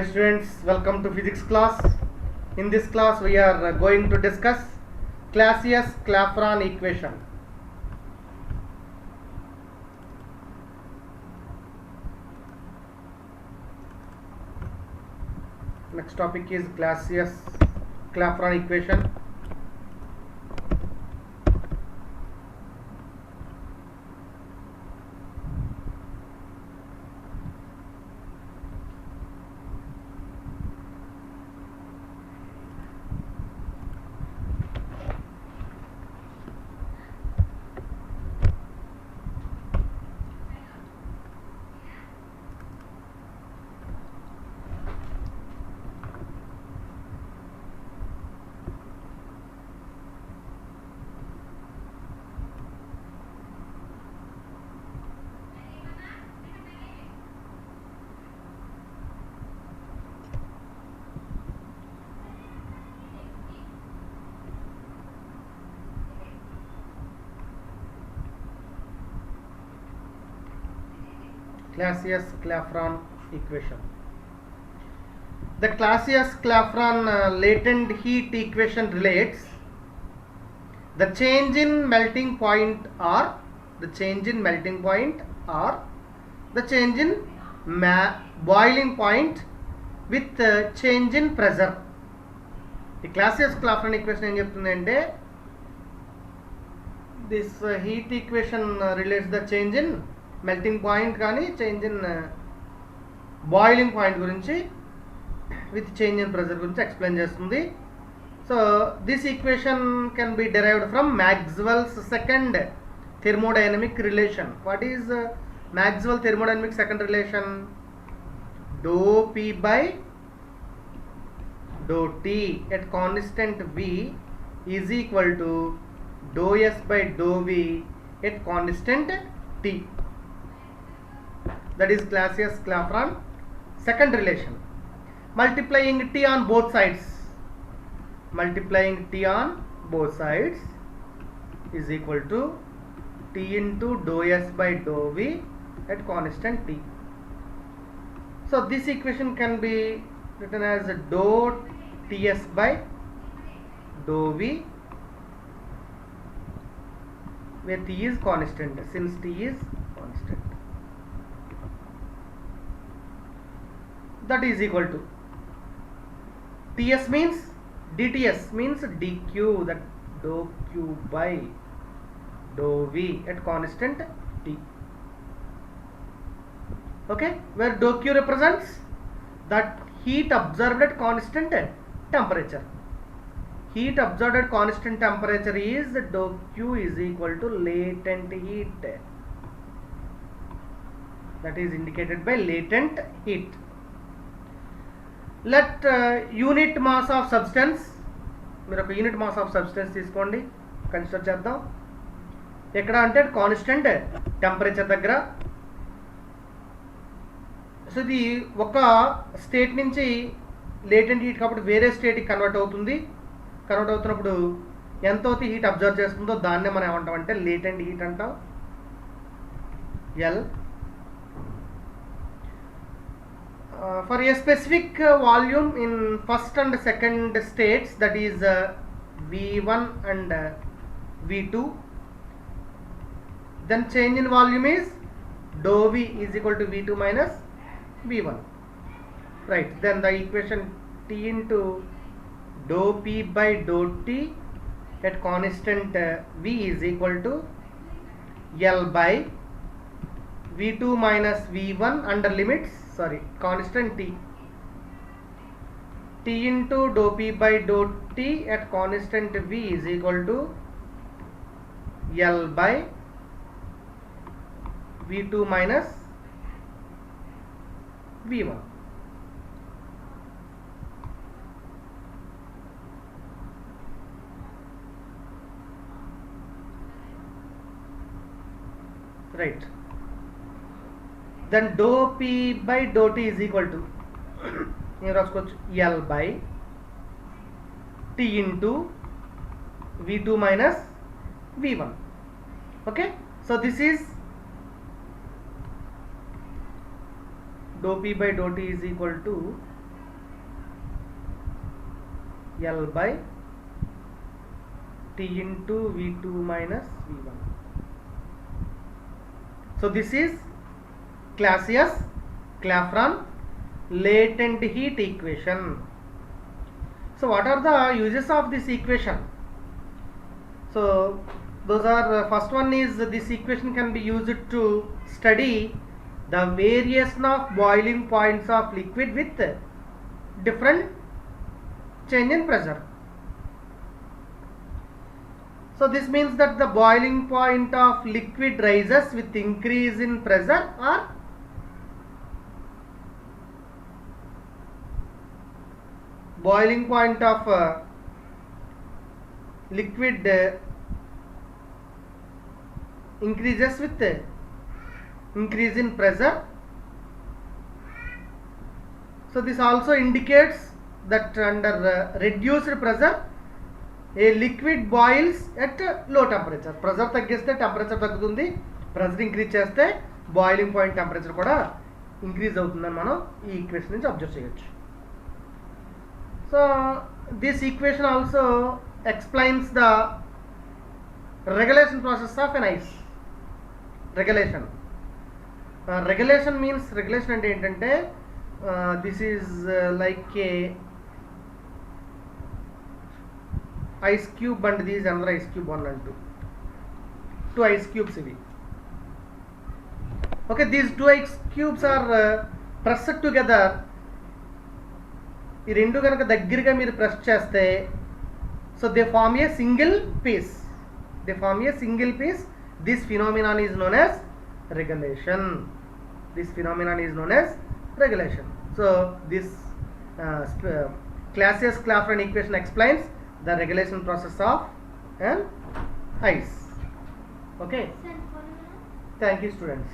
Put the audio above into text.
Hi students, welcome to physics class. In this class we are going to discuss Clausius-Clapeyron equation. Next topic is Clausius-Clapeyron equation. Clausius-Clapeyron equation. The Clausius-Clapeyron latent heat equation relates the change in melting point or the change in boiling point with change in pressure. The Clausius-Clapeyron equation ఏం చెప్తుందంటే this heat equation relates the change in melting point కానీ change in boiling point గురించి with change in pressure గురించి explain చేస్తుంది. So this equation can be derived from Maxwell's second thermodynamic relation. What is Maxwell thermodynamic second relation? Do P by do T at constant V is equal to do S by do V at constant T. That is Clausius-Clapeyron second relation. Multiplying T on both sides is equal to T into dou S by dou V at constant T. So this equation can be written as dou Ts by dou V where T is constant, since T is constant. That is equal to Ts means dTs means dq, that dou q by dou v at constant T. Okay, where dou q represents that heat absorbed at constant temperature. Heat absorbed at constant temperature is dou q is equal to latent heat, that is indicated by latent heat. Let unit mass of substance, మీరు ఒక unit mass of substance తీసుకోండి, consider చేద్దాం. ఎక్కడ అంటే constant temperature దగ్గర. So ఇది ఒక state నుంచి లేటెంట్ హీట్ కాబట్టి వేరే స్టేట్కి కన్వర్ట్ అవుతున్నప్పుడు ఎంత అయితే హీట్ అబ్జర్వ్ చేస్తుందో దాన్నే మనం ఏమంటాం అంటే లేటెంట్ హీట్ అంటాం, L. For a specific volume in first and second states, that is V1 and V2, then change in volume is dou V is equal to V2 minus V1, right? Then the equation T into dou P by dou T at constant V is equal to L by V2 minus V1 under limits, constant T. T into dou P by dou T at constant V is equal to L by V2 minus V1. Right. Then dou P by dou T is equal to L by T into V2 minus V1. Okay, so this is dou P by dou T is equal to L by T into V2 minus V1. So this is Clausius-Clapeyron latent heat equation. So what are the uses of this equation? So those are, first one is, this equation can be used to study the variation of boiling points of liquid with different change in pressure. So this means that the boiling point of liquid rises with increase in pressure, or boiling point of liquid increases with increase in pressure. So this also indicates that under reduced pressure a liquid boils at low temperature. Pressure తగ్గిస్తే temperature తగ్గుతుంది, pressure increase చేస్తే boiling point temperature కూడా increase అవుతుందని మనం ఈ equation నుంచి observe చేయొచ్చు. So this equation also explains the regulation process of an ice. Regulation. Regulation means, regulation అంటే ఏంటంటే this is like a ice cube and this is another ice cube, 1 and 2. Two ice cubes ఇవి. Okay, these two ice cubes are pressed together. ఈ రెండు కనుక దగ్గరగా మీరు press చేస్తే, so they form a single piece. They form a single piece. This phenomenon is known as regulation. This phenomenon is known as regulation. So this Clausius-Clapeyron equation explains the regulation process of an ice. Okay. Thank you, students.